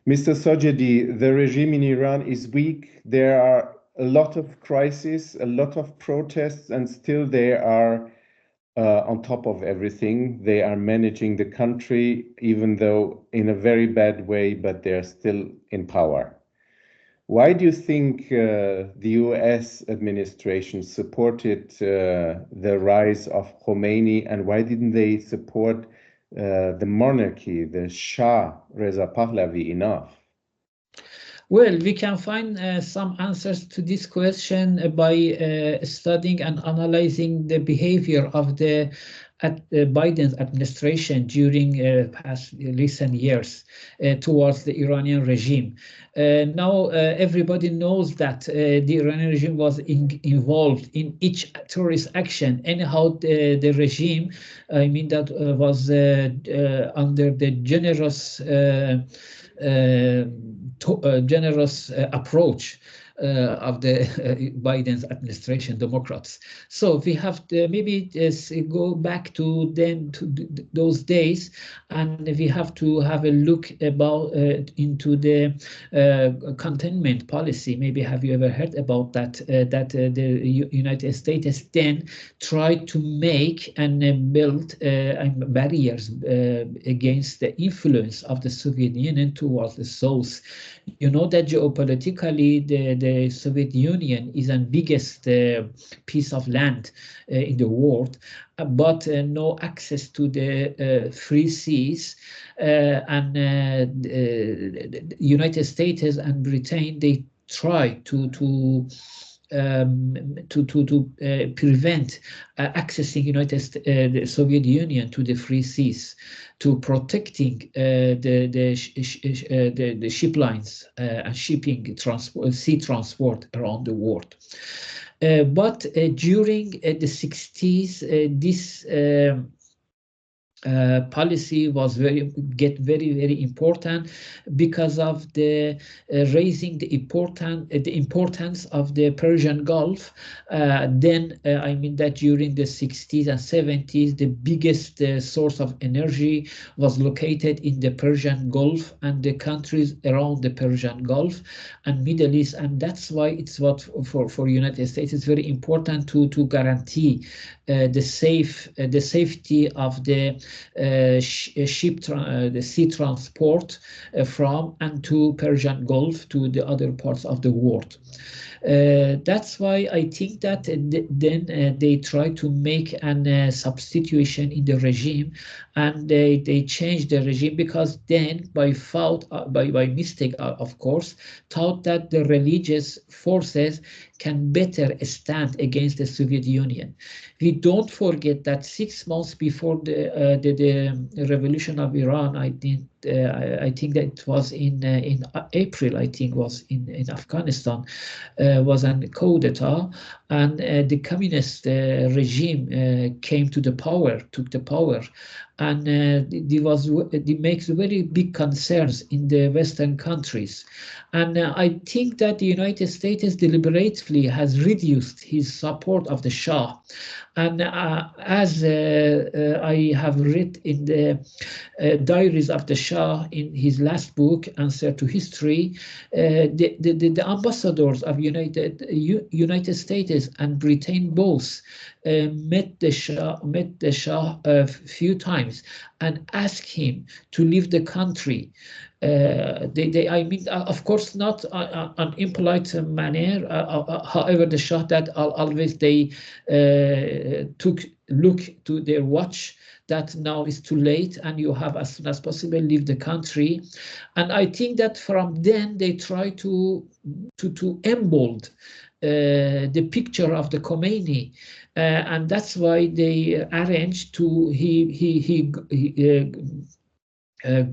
Mr. Sojedi, the regime in Iran is weak. There are a lot of crises, a lot of protests, and still they are on top of everything. They are managing the country, even though in a very bad way, but they're still in power. Why do you think the US administration supported the rise of Khomeini, and why didn't they support the monarchy, the Shah Reza Pahlavi, enough? Well, we can find some answers to this question by studying and analyzing the behavior of the Biden's administration during past recent years towards the Iranian regime. Now everybody knows that the Iranian regime was involved in each terrorist action. Anyhow, the regime, I mean, that was under the generous approach of the Biden's administration, Democrats. So we have to maybe go back to then to those days, and we have to have a look about into the containment policy. Maybe have you ever heard about that? That the United States then tried to make and build barriers against the influence of the Soviet Union towards the South. You know that geopolitically, the Soviet Union is the biggest piece of land in the world, but no access to the free seas. And the United States and Britain, they try to prevent accessing the Soviet Union to the free seas, to protecting the ship lines and shipping transport, sea transport around the world. But during the 60s, this policy was very important because of the raising the importance of the Persian Gulf. Then I mean that during the 60s and 70s, the biggest source of energy was located in the Persian Gulf and the countries around the Persian Gulf and Middle East, and that's why it's what for United States it's very important to guarantee the safety of the the sea transport from and to Persian Gulf to the other parts of the world. That's why I think that then they try to make a substitution in the regime, and they changed the regime because then by mistake, of course, thought that the religious forces can better stand against the Soviet Union. We don't forget that 6 months before the revolution of Iran, I think that it was in April, I think was in Afghanistan, was a coup d'etat, and the communist regime came to the power, took the power, and it makes very big concerns in the Western countries. And I think that the United States deliberately has reduced his support of the Shah. And as I have read in the diaries of the Shah in his last book, Answer to History, the ambassadors of United States and Britain both met the Shah a few times and asked him to leave the country. I mean, of course, not an impolite manner. However, the Shah that always they look to their watch that now is too late and you have as soon as possible leave the country. And I think that from then they try to embold the picture of the Khomeini, and that's why they arranged to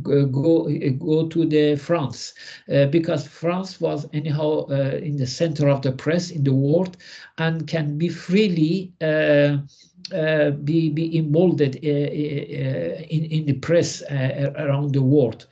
go to the France, because France was anyhow in the center of the press in the world and can be freely be emboldened in the press around the world.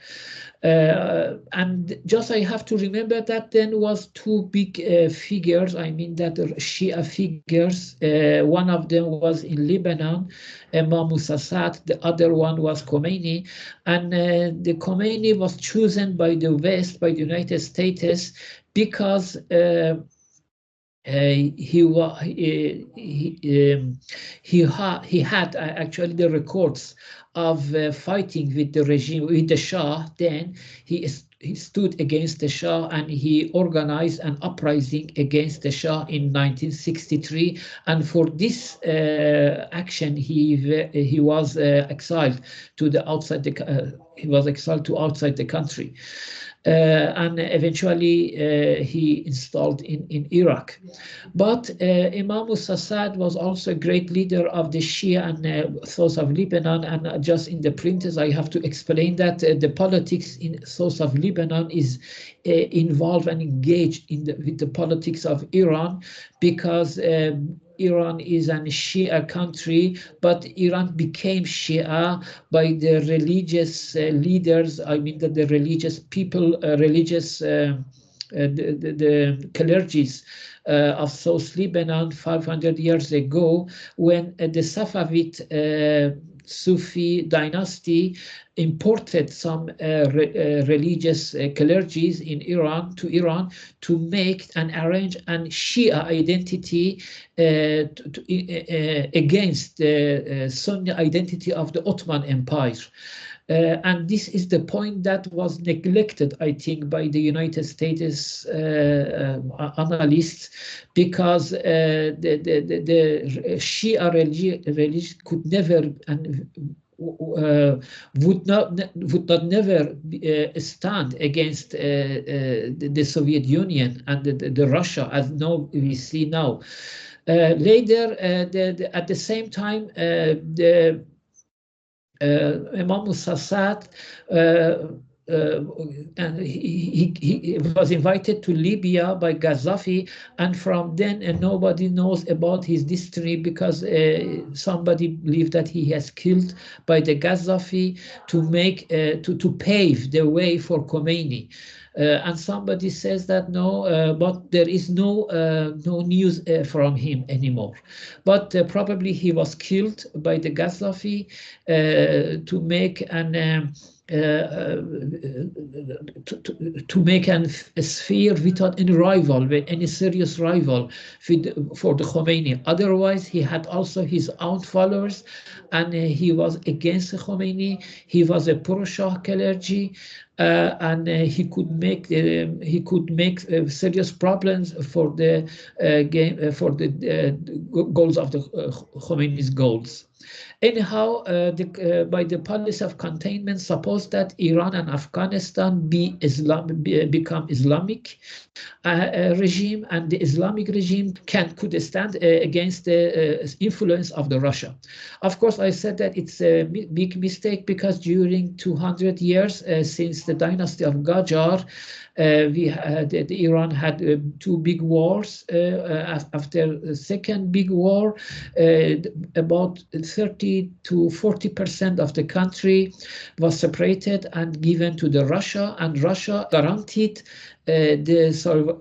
And just I have to remember that then was two big figures, I mean that Shia figures. One of them was in Lebanon, Imam Assad, the other one was Khomeini. And the Khomeini was chosen by the West, by the United States, because he had actually the records of fighting with the regime, with the Shah. Then he stood against the Shah and he organized an uprising against the Shah in 1963. And for this action, he was exiled to the outside the outside the country. And eventually he installed in Iraq. But Imam Assad was also a great leader of the Shia and south of Lebanon. And just in the printers, I have to explain that the politics in south of Lebanon is involved and engaged with the politics of Iran, because Iran is a Shia country, but Iran became Shia by the religious leaders. I mean that the religious people, the clergies of South Lebanon 500 years ago, when the Safavid Sufi dynasty imported some religious clergies in Iran to make and arrange an Shia identity against the Sunni identity of the Ottoman Empire. And this is the point that was neglected, I think, by the United States analysts, because the Shia religion could never and would not never stand against the Soviet Union and the Russia, as now we see now. Later, at the same time, Imam Assad and he was invited to Libya by Gaddafi, and from then nobody knows about his history, because somebody believed that he has killed by the Gaddafi to make to pave the way for Khomeini. And somebody says that no, but there is no news from him anymore. But probably he was killed by the Gaddafi to make an to make a sphere without any rival, any serious rival for the Khomeini. Otherwise, he had also his own followers, and he was against Khomeini. He was a pro-Shah clergy, and he could make serious problems for the goals of the Khomeini's goals. Anyhow, by the policy of containment, suppose that Iran and Afghanistan become Islamic regime, and the Islamic regime could stand against the influence of the Russia. Of course, I said that it's a big mistake, because during 200 years since the dynasty of Qajar, Iran had two big wars. After the second big war, about 30 to 40% of the country was separated and given to the Russia, and Russia guaranteed the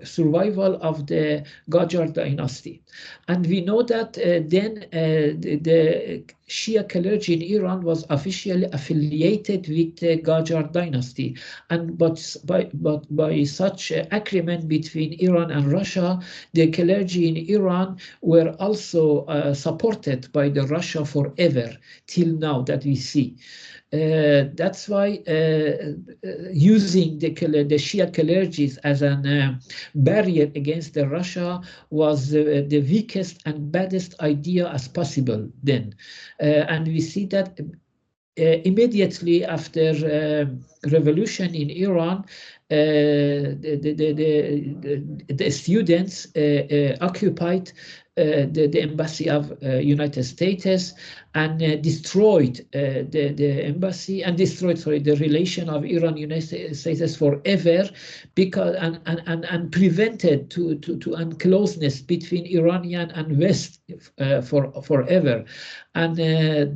survival of the Qajar dynasty. And we know that then the Shia clergy in Iran was officially affiliated with the Qajar dynasty, and but by such agreement between Iran and Russia, the clergy in Iran were also supported by the Russia forever till now that we see. That's why using the Shia clergies as a barrier against the Russia was the weakest and baddest idea as possible then. And we see that immediately after revolution in Iran, the students occupied the embassy of United States and destroyed the embassy and destroyed, sorry, the relation of Iran United States forever, because and prevented to closeness between Iranian and West forever. And the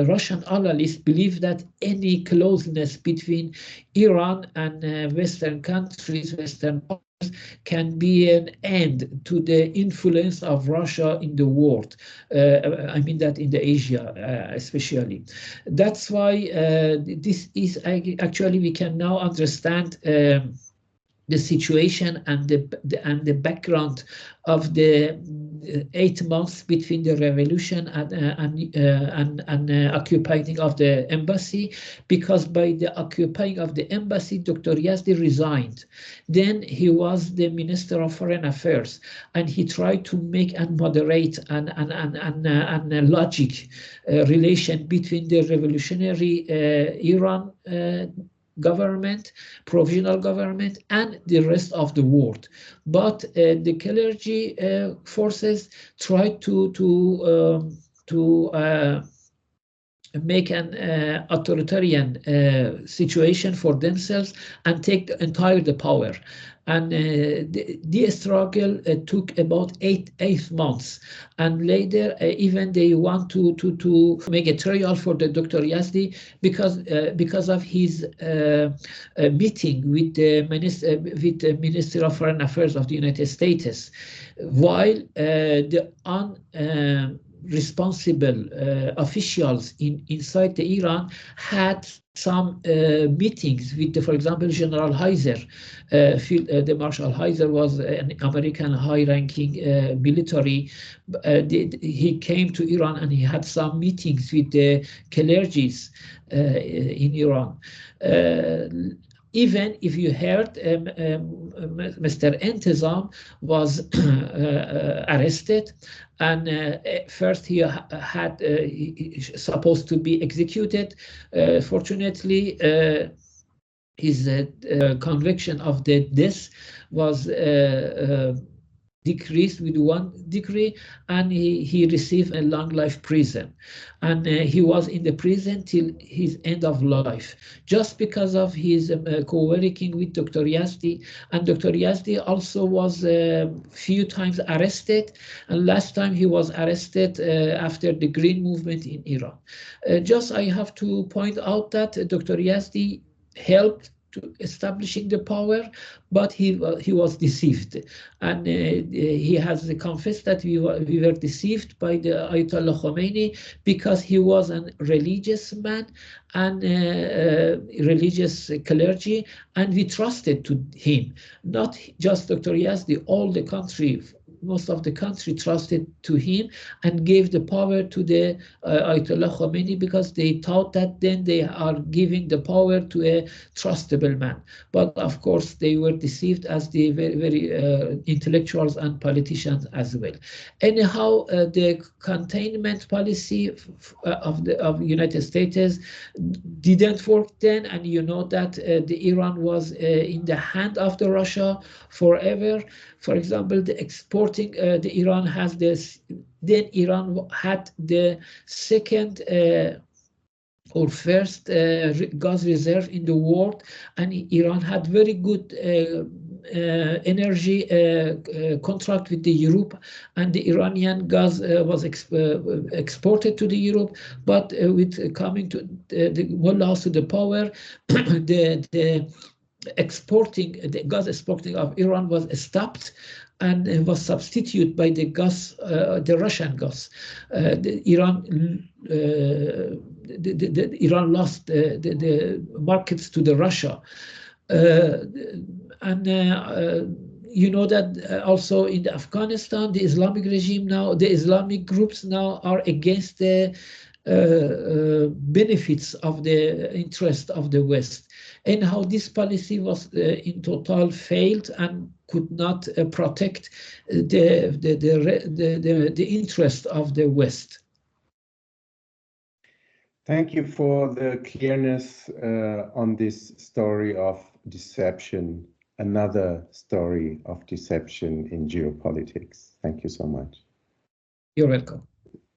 Russian analysts believe that any closeness between Iran and Western countries, Western powers, can be an end to the influence of Russia in the world. I mean that in the Asia, especially. That's why this is actually, we can now understand the situation and the background of the 8 months between the revolution and occupying of the embassy, because by the occupying of the embassy, Dr. Yazdi resigned. Then he was the Minister of Foreign Affairs, and he tried to make and moderate and logic relation between the revolutionary Iran government, provisional government, and the rest of the world. But the clergy forces tried to make an authoritarian situation for themselves and take the entire power. And the struggle took about eight months. And later, even they want to make a trial for the Dr. Yazdi because of his meeting with the Minister of Foreign Affairs of the United States, while the responsible officials inside the Iran had some meetings with, for example, General Heiser. The Marshal Heiser was an American high-ranking military. He came to Iran and he had some meetings with the clergies in Iran. Even if you heard Mr. Intizam was arrested, and first he had supposed to be executed. Fortunately, his conviction of the death was decreased with 1 degree, and he received a long life prison, and he was in the prison till his end of life, just because of his co-working with Dr. Yazdi. And Dr. Yazdi also was few times arrested, and last time he was arrested after the Green Movement in Iran. Just I have to point out that Dr. Yazdi helped to establishing the power, but he was deceived, and he has confessed that we were deceived by the Ayatollah Khomeini, because he was a religious man and religious clergy, and we trusted to him. Not just Dr. Yazdi, all the country, most of the country trusted to him and gave the power to the Ayatollah Khomeini, because they thought that then they are giving the power to a trustable man. But of course, they were deceived, as the very intellectuals and politicians as well. Anyhow, the containment policy of the United States didn't work then, and you know that the Iran was in the hand of the Russia forever. For example, the exporting, the Iran has this, then Iran had the second or first gas reserve in the world, and Iran had very good energy contract with the Europe, and the Iranian gas was exported to the Europe. But with coming to the mullahs to the power, the gas exporting of Iran was stopped and was substituted by the gas, the Russian gas. Iran lost the markets to the Russia, and you know that also in Afghanistan, the Islamic regime now, the Islamic groups now are against the benefits of the interest of the West. And how this policy was in total failed and could not protect the interest of the West. Thank you for the clearness on this story of deception, another story of deception in geopolitics. Thank you so much. You're welcome.